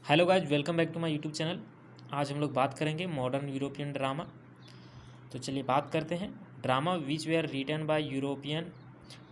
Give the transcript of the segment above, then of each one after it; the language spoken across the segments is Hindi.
Hello guys, welcome back to my YouTube channel. आज हम लोग बात करेंगे मॉडर्न यूरोपियन ड्रामा। तो चलिए बात करते हैं। Drama which were written by European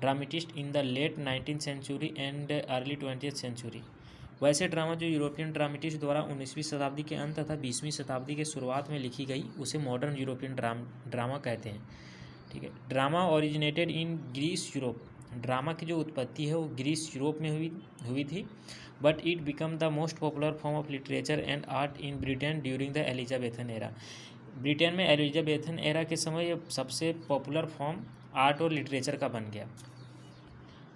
dramatist in the late 19th century and early 20th century. वैसे ड्रामा जो यूरोपियन ड्रामेटिस्ट द्वारा 19वीं शताब्दी के अंत तथा 20वीं शताब्दी के शुरुआत में लिखी गई उसे मॉडर्न यूरोपियन ड्रामा कहते हैं। ठीक है। Drama originated in Greece Europe. Drama की जो उत्पत्ति है वो ग्रीस यूरोप में हुई थी, but it become the most popular form of literature and art in Britain during the Elizabethan era. Britain में एलिजाबेथन एरा के समय ये सबसे पॉपुलर फॉर्म आर्ट और लिटरेचर का बन गया।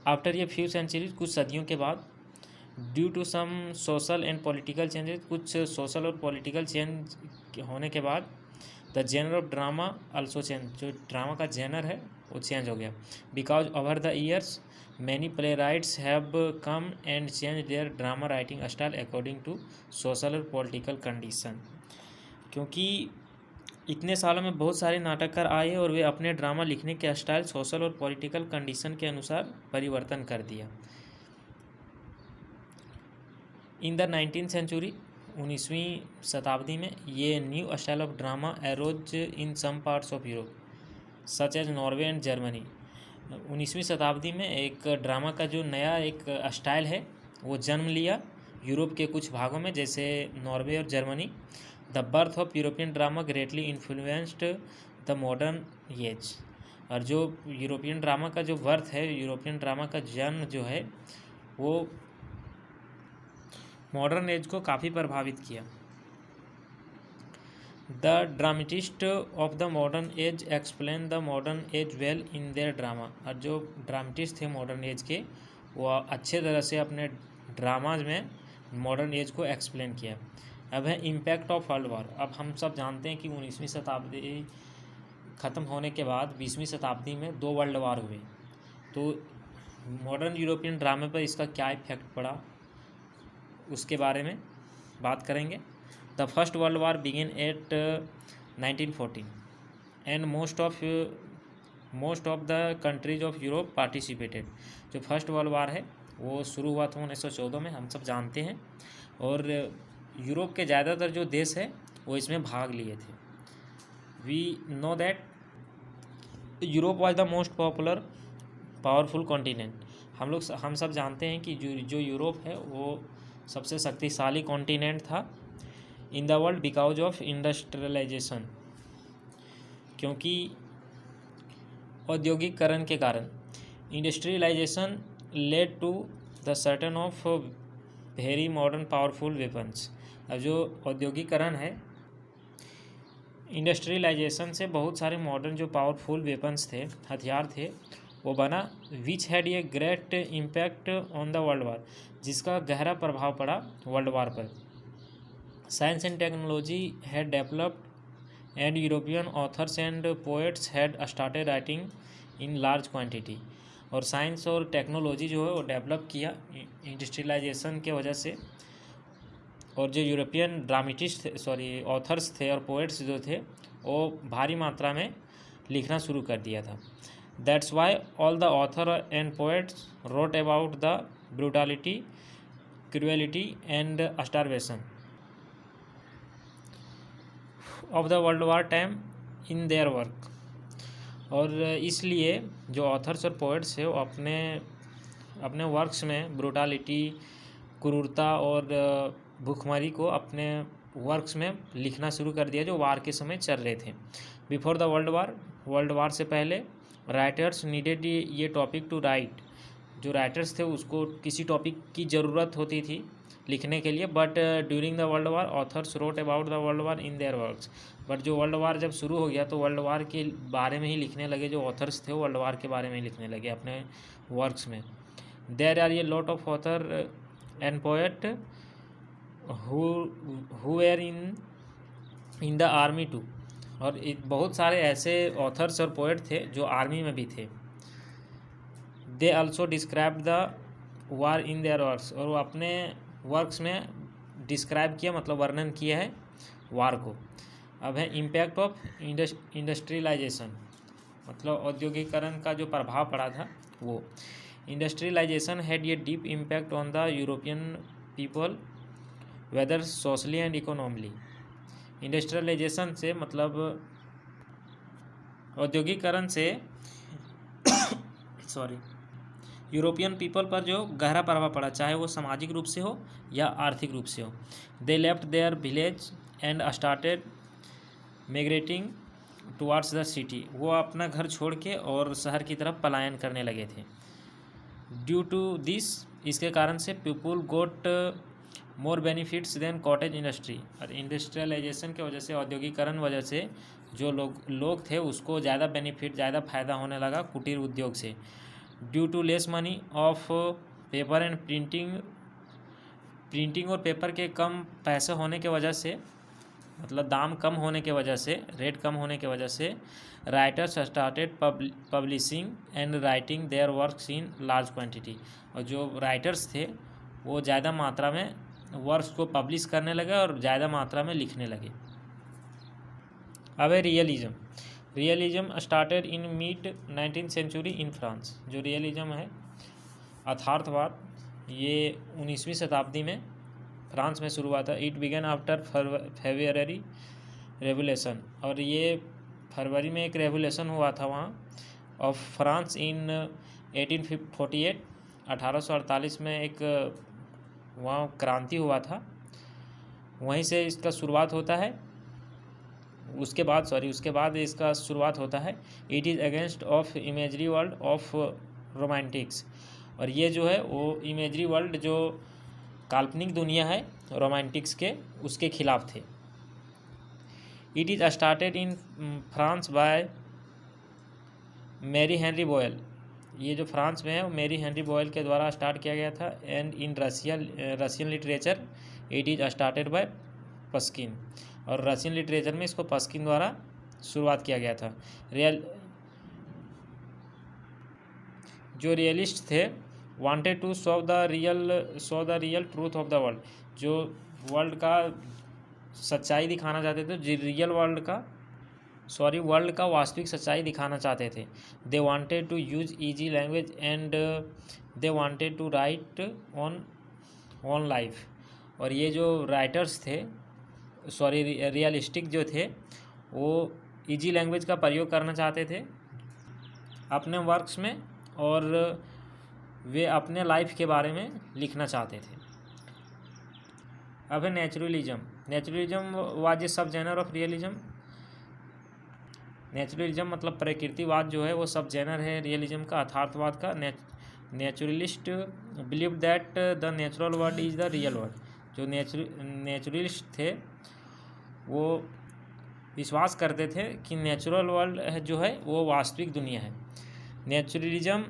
आफ्टर ये फ्यू सेंचुरीज, कुछ सदियों के बाद, due to some social and political changes, कुछ सोशल और पॉलिटिकल चेंज होने के बाद, the genre of drama also change. जो ड्रामा का जेनर है वो चेंज हो गया। Because over the years many playwrights have come and change their drama writing style according to social और पॉलिटिकल कंडीशन। क्योंकि इतने सालों में बहुत सारे नाटककार आए और वे अपने ड्रामा लिखने के स्टाइल सोशल और पॉलिटिकल कंडीशन के अनुसार परिवर्तन कर दिया। इन द 19th सेंचुरी, 19वीं शताब्दी में, ये new style of drama arose in some parts of Europe such as Norway and Germany. 19वीं शताब्दी में एक ड्रामा का जो नया एक स्टाइल है वो जन्म लिया यूरोप के कुछ भागों में, जैसे नॉर्वे और Germany. The birth of European drama greatly influenced the modern age. और जो यूरोपियन ड्रामा का जो बर्थ है, यूरोपियन ड्रामा का जन्म जो है वो मॉडर्न एज को काफ़ी प्रभावित किया। The dramatist of the modern age explain the modern age well in their drama. और जो ड्रामेटिस्ट थे मॉडर्न एज के, वो अच्छे तरह से अपने ड्रामाज में मॉडर्न एज को एक्सप्लेन किया। अब है इम्पैक्ट ऑफ वर्ल्ड वॉर। अब हम सब जानते हैं कि 19वीं शताब्दी ख़त्म होने के बाद 20वीं शताब्दी में 2 वर्ल्ड वॉर हुए। तो मॉडर्न यूरोपियन ड्रामे पर इसका क्या इफेक्ट पड़ा उसके बारे में बात करेंगे। The first world war begin eight 1914 and most of the countries of Europe participated. जो फर्स्ट वर्ल्ड वार है वो शुरू हुआ था 1914 में, हम सब जानते हैं। और यूरोप के ज़्यादातर जो देश है वो इसमें भाग लिए थे। We know that Europe was the most powerful continent. हम सब जानते हैं कि जो यूरोप है वो सबसे शक्तिशाली कॉन्टिनेंट था in the world because of industrialisation. क्योंकि औद्योगिकरण के कारण, industrialisation led to the certain of very modern powerful weapons. अब जो औद्योगिकरण है, इंडस्ट्रियलाइजेशन से बहुत सारे मॉडर्न जो पावरफुल वेपन्स थे, हथियार थे, वो बना। Which had a great impact on the world war, जिसका गहरा प्रभाव पड़ा वर्ल्ड वार पर। Science and technology had developed and European authors and poets had started writing in large quantity. और साइंस और टेक्नोलॉजी जो है वो डेवलप किया इंडस्ट्रियलाइजेशन के वजह से। और जो यूरोपियन ऑथर्स थे और पोएट्स जो थे वो भारी मात्रा में लिखना शुरू कर दिया था। That's why all the author and poets wrote about the brutality, cruelty and starvation of the world war time in their work. और इसलिए जो ऑथर्स और पोएट्स है वो अपने वर्क्स में ब्रूटलिटी, क्रूरता और भूखमरी को अपने वर्क्स में लिखना शुरू कर दिया जो वार के समय चल रहे थे। बिफोर द वर्ल्ड वार से पहले राइटर्स नीडेड ये टॉपिक टू राइट। जो राइटर्स थे उसको किसी टॉपिक की ज़रूरत होती थी लिखने के लिए, but during the world war authors wrote about the world war in their works. But जो वर्ल्ड वार जब शुरू हो गया तो वर्ल्ड वार के बारे में ही लिखने लगे। जो ऑथर्स थे वर्ल्ड वार के बारे में ही लिखने लगे अपने वर्क्स में। There are a lot of author and poet who were in the army too. और बहुत सारे ऐसे ऑथर्स और पोएट थे जो आर्मी में भी थे। They also describe the war in their works. और वो अपने वर्क्स में डिस्क्राइब किया, मतलब वर्णन किया है वार को। अब है इम्पैक्ट ऑफ इंडस्ट्रियलाइजेशन, मतलब औद्योगिकरण का जो प्रभाव पड़ा था वो। Industrialisation had a deep impact on the European people whether socially and economically. Industrialisation से मतलब औद्योगिकरण से सॉरी यूरोपियन पीपल पर जो गहरा प्रभाव पड़ा, चाहे वो सामाजिक रूप से हो या आर्थिक रूप से हो। They left their village and started migrating towards the city. वो अपना घर छोड़ के और शहर की तरफ पलायन करने लगे थे। ड्यू टू दिस, इसके कारण से people got more benefits than cottage industry. और इंडस्ट्रियलाइजेशन की वजह से, औद्योगिकरण वजह से जो लोग थे उसको ज़्यादा बेनिफिट, ज़्यादा फायदा होने लगा कुटीर उद्योग से। Due to less money of paper and printing और पेपर के कम पैसे होने के वजह से, मतलब दाम कम होने के वजह से, रेट कम होने के वजह से, writers started publishing and writing there works in large quantity. और जो राइटर्स थे वो ज़्यादा मात्रा में वर्क्स को पब्लिश करने लगे और ज़्यादा मात्रा में लिखने लगे। अब है realism started in mid 19th century in France. जो रियलिज्म है, यथार्थवाद, ये 19वीं शताब्दी में फ्रांस में शुरू हुआ था। It began after February revolution. और ये फरवरी में एक रेवोल्यूशन हुआ था वहाँ ऑफ फ्रांस इन 1848। 1848 में एक वहाँ क्रांति हुआ था, वहीं से इसका शुरुआत होता है। उसके बाद इसका शुरुआत होता है। It is against of imagery world of Romantics. और ये जो है वो इमेजरी वर्ल्ड, जो काल्पनिक दुनिया है रोमांटिक्स के, उसके खिलाफ थे। It is started in France by Marie Henri Beyle. ये जो फ्रांस में है वो मैरी हेनरी बोयल के द्वारा स्टार्ट किया गया था। And in Russian literature it is started by Pushkin. और रशियन लिटरेचर में इसको पस्किन द्वारा शुरुआत किया गया था। जो रियलिस्ट थे wanted to show the real truth of the world. जो वर्ल्ड का सच्चाई दिखाना चाहते थे, वर्ल्ड का वास्तविक सच्चाई दिखाना चाहते थे। They wanted to use easy language and they wanted to write on life. और ये जो राइटर्स थे, रियलिस्टिक जो थे, वो इजी लैंग्वेज का प्रयोग करना चाहते थे अपने वर्क्स में, और वे अपने लाइफ के बारे में लिखना चाहते थे। अब है नेचुरलिज्म वाज ए सब जेनर ऑफ रियलिज्म। नेचुरलिज्म मतलब प्रकृतिवाद जो है वो सब जेनर है रियलिज्म का, यथार्थवाद का। Naturalist believe that the natural world is the real world. जो नेचुरलिस्ट थे वो विश्वास करते थे कि नेचुरल वर्ल्ड जो है वो वास्तविक दुनिया है। Naturalism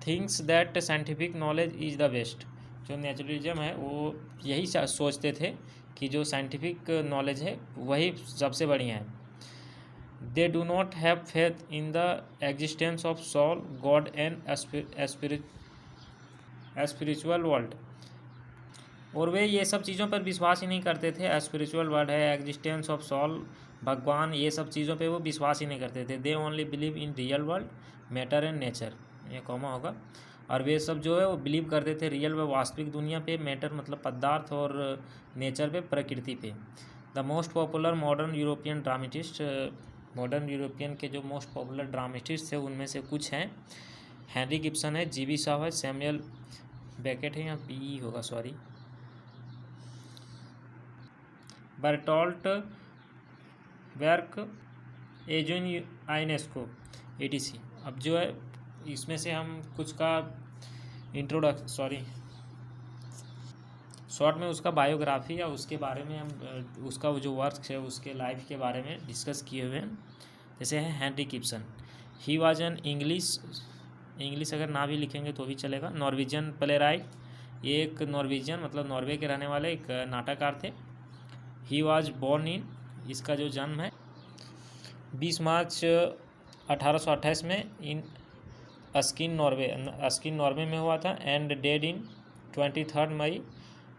thinks that scientific knowledge is the best. जो नेचुरलिज्म है वो यही सोचते थे कि जो साइंटिफिक नॉलेज है वही सबसे बढ़िया है। They do not have faith in the existence of soul, God and spiritual world. और वे ये सब चीज़ों पर विश्वास ही नहीं करते थे। स्पिरिचुअल वर्ल्ड है, एग्जिस्टेंस ऑफ सोल, भगवान, ये सब चीज़ों पे वो विश्वास ही नहीं करते थे। They only believe in real world, matter and nature, ये कॉमा होगा। और वे सब जो है वो बिलीव करते थे रियल व वास्तविक दुनिया पे, मैटर मतलब पदार्थ, और नेचर पे, प्रकृति पे। The most popular modern European dramatist, modern European के जो मोस्ट पॉपुलर ड्रामेटिस्ट थे उनमें से कुछ हैं। हेनरी गिब्सन है, जीबी शाह है, सैमुअल बेकेट है, यहाँ बी होगा, सॉरी, बर्टोल्ट वर्क, एजन आइनेस्को, एटीसी। अब जो है इसमें से हम कुछ का शॉर्ट में उसका बायोग्राफी या उसके बारे में हम उसका जो वर्क है उसके लाइफ के बारे में डिस्कस किए हुए हैं। जैसे है Henry Gibson, he was an English अगर ना भी लिखेंगे तो भी चलेगा, नॉर्वेजियन प्ले राइट। ये एक नॉर्वेजियन मतलब नॉर्वे के रहने वाले एक नाटककार थे। ही वाज बोर्न इन, इसका जो जन्म है 20 मार्च 1828 में इन अस्किन नॉर्वे में हुआ था। एंड डेड इन 23 मई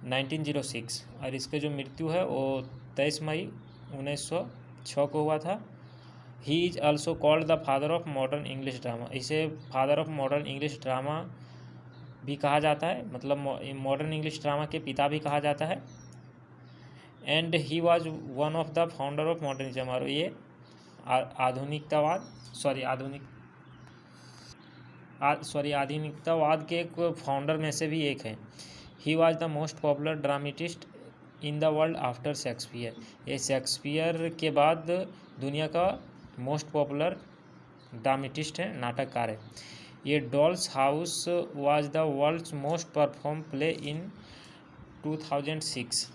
1906। और इसके जो मृत्यु है वो 23 मई 1906 को हुआ था। He is also called the father of modern English drama. इसे father of modern English drama भी कहा जाता है, मतलब मॉडर्न इंग्लिश ड्रामा के पिता भी कहा जाता है। And he was one of the founder of modernism, और ये आधुनिकतावाद के एक फाउंडर में से भी एक है। He was the most popular dramatist in the world after Shakespeare, ये शेक्सपियर के बाद दुनिया का मोस्ट पॉपुलर ड्रामेटिस्ट है, नाटककार है। ये doll's house was the world's most perform play in 2006,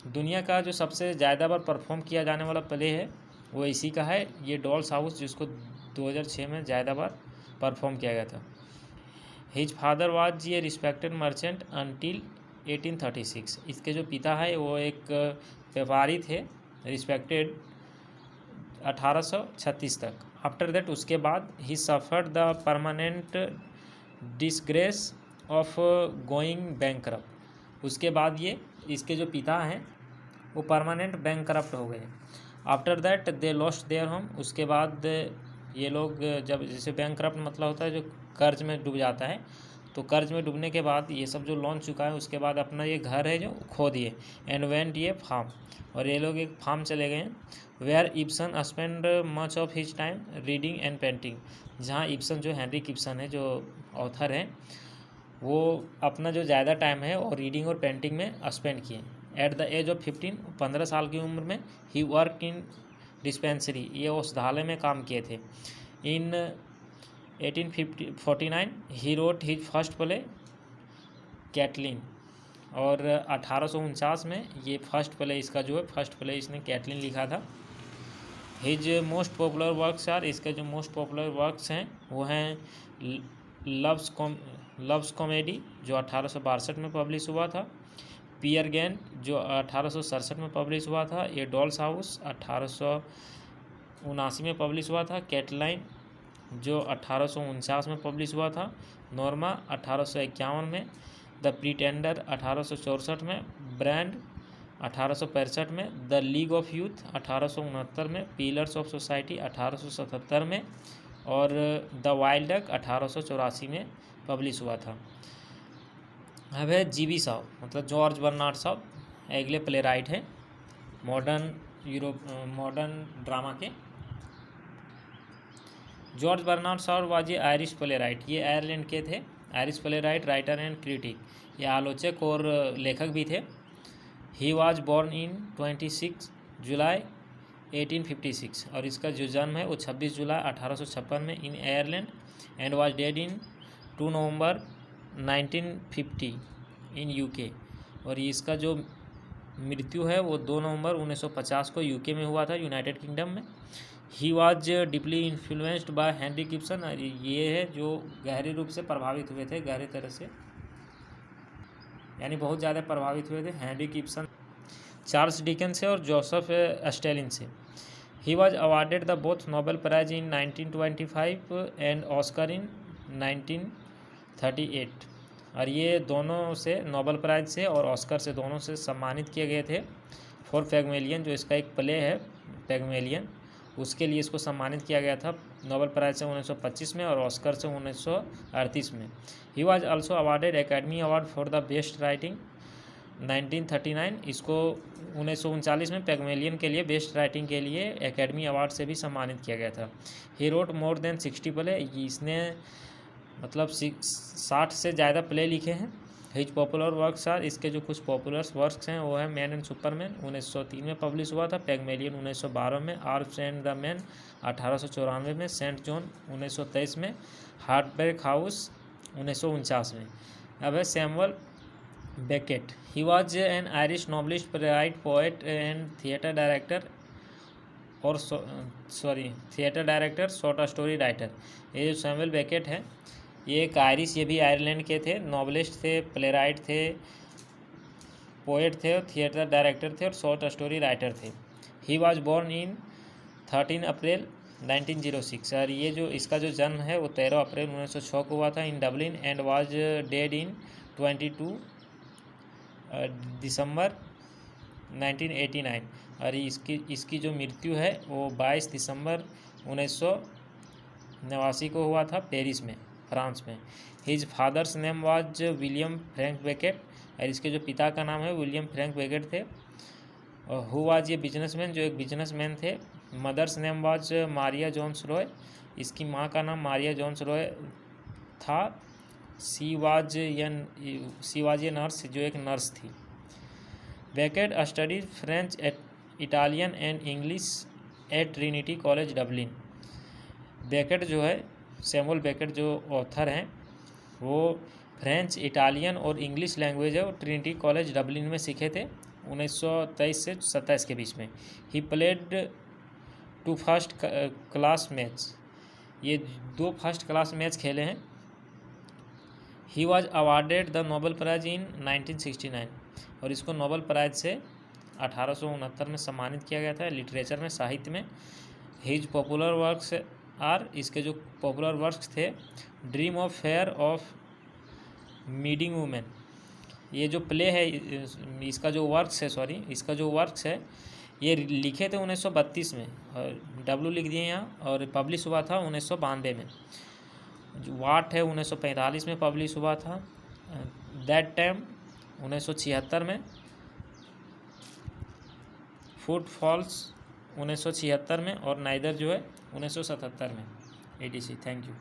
दुनिया का जो सबसे ज़्यादा बार परफॉर्म किया जाने वाला प्ले है वो इसी का है, ये डॉल्स हाउस, जिसको 2006 में ज़्यादा बार परफॉर्म किया गया था। हिज फादर वाज ये रिस्पेक्टेड मर्चेंट अंटिल 1836, इसके जो पिता है वो एक व्यापारी थे, रिस्पेक्टेड 1836 तक। आफ्टर दैट, उसके बाद ही suffered the permanent disgrace of going bankrupt, उसके बाद ये इसके जो पिता हैं वो परमानेंट बैंकरप्ट हो गए। After that they lost their home, उसके बाद ये लोग जब, जैसे बैंकरप्ट मतलब होता है जो कर्ज में डूब जाता है, तो कर्ज में डूबने के बाद ये सब जो लोन चुका है उसके बाद अपना ये घर है जो खो दिए। एंड वेंट ये फार्म, और ये लोग एक फार्म चले गए हैं। Where Ibsen spend much of his time reading and painting, जहाँ इब्सन जो हेनरिक इब्सन है जो ऑथर है, वो अपना जो ज़्यादा टाइम है और रीडिंग और पेंटिंग में स्पेंड किए। एट द एज ऑफ 15 साल की उम्र में ही वर्क इन डिस्पेंसरी, ये औषधालय में काम किए थे। In 1849 he wrote his first play Catiline, और 1849 में ये फर्स्ट प्ले इसका जो है फर्स्ट प्ले इसने कैटलिन लिखा था। His most popular works are, इसके जो मोस्ट पॉपुलर वर्क्स हैं वो हैं लव्स कॉमेडी जो 1862 में पब्लिश हुआ था, पियर गैंट जो 1867 में पब्लिश हुआ था, ये डॉल्स हाउस 1879 में पब्लिश हुआ था, कैटलाइन जो 1849 में पब्लिश हुआ था, नॉर्मा 1851 में, द प्रिटेंडर 1864 में, ब्रांड 1865 में, द लीग ऑफ यूथ 1869 में, पिलर्स ऑफ सोसाइटी 1877 में, और द वाइल्ड डक 1884 में पब्लिश हुआ था। अब है जीबी शॉ, मतलब जॉर्ज बर्नार्ड शॉ, अगले प्ले राइट है मॉडर्न ड्रामा के। जॉर्ज बर्नार्ड शॉ वाज ये आयरिश प्ले राइट, ये आयरलैंड के थे, Irish play right, writer and critic, ये आलोचक और लेखक भी थे। ही वाज बोर्न इन 26 जुलाई 1856, और इसका जो जन्म है वो 26 जुलाई 1856 में इन Ireland, and was dead in 2 November 1950 in UK, और इसका जो मृत्यु है वो 2 नवंबर 1950 को यूके में हुआ था, यूनाइटेड किंगडम में। He was deeply influenced by Henrik Ibsen, ये है जो गहरे रूप से प्रभावित हुए थे, गहरे तरह से, यानी बहुत ज़्यादा प्रभावित हुए थे हेनरिक इब्सन, चार्ल्स डिकेंस से और जोसेफ स्टेलिन से। He was awarded the both Nobel prize in 1925 and Oscar in 1938, और ये दोनों से नोबेल प्राइज से और ऑस्कर से दोनों से सम्मानित किए गए थे। फॉर पैग्मेलियन, जो इसका एक प्ले है पैग्मेलियन, उसके लिए इसको सम्मानित किया गया था नोबेल प्राइज से 1925 में और ऑस्कर से 1938 में। He was also awarded academy award for the best writing 1939, इसको 1939 में पैग्मेलियन के लिए बेस्ट राइटिंग के लिए एकेडमी अवार्ड से भी सम्मानित किया गया था। He wrote more than 60 play, इसने मतलब 60 से ज़्यादा प्ले लिखे हैं। हिज पॉपुलर वर्क्स आर, इसके जो कुछ पॉपुलर वर्क्स हैं वो है मैन एंड सुपरमैन 1903 में पब्लिश हुआ था, पैग्मेलियन 1912 में, आर्म्स एंड द मैन 1894 में, सेंट जॉन 1923 में, हार्टब्रेक हाउस 1949 में। अब है Samuel Beckett, he was an Irish novelist, playwright, poet and theatre director और theatre director, short story writer. ये जो सैमुअल बेकेट है ये एक आयरिश, ये भी आयरलैंड के थे, नॉवलिस्ट थे, प्लेराइट थे, पोएट थे, थिएटर डायरेक्टर थे और शॉर्ट स्टोरी राइटर थे। ही वाज बोर्न इन 13 अप्रैल 1906, और ये जो इसका जो जन्म है वो 13 अप्रैल 1906 को हुआ था in Dublin, and was dead in 22 December 1989, और इसकी जो मृत्यु है वो 22 दिसंबर 1989 को हुआ था पेरिस में, फ्रांस में। His father's name was William Frank Beckett और इसके जो पिता का नाम है विलियम फ्रैंक बेकेट थे। और हु वाज ये बिजनेसमैन, जो एक बिजनेसमैन थे। Mother's name was Maria Jones Roy, इसकी माँ का नाम मारिया जोन्स रॉय था। सी वाज ए नर्स, जो एक नर्स थी। Beckett studies French, Italian and English at Trinity college Dublin. Beckett जो है, सैमुअल बेकेट जो ऑथर हैं, वो फ्रेंच, इटालियन और इंग्लिश लैंग्वेज है वो ट्रिनिटी कॉलेज डबलिन में सीखे थे 1923 से 27 के बीच में। He played 2 first class match, ये 2 फर्स्ट क्लास मैच खेले हैं। He was awarded the Nobel prize in 1969, और इसको नोबेल प्राइज से 1869 में सम्मानित किया गया था लिटरेचर में, साहित्य में। हिज पॉपुलर वर्क्स आर, इसके जो पॉपुलर वर्क्स थे, dream of fair of middling women, ये जो प्ले है, इसका जो वर्क्स है ये लिखे थे 1932 में, और डब्ल्यू लिख दिए यहाँ, और पब्लिश हुआ था 1992 में। जो वाट है 1945 में पब्लिश हुआ था। दैट टाइम 1976 में। फुटफॉल्स 1976 में, और नाइदर जो है 1977 में। ADC। Thank you.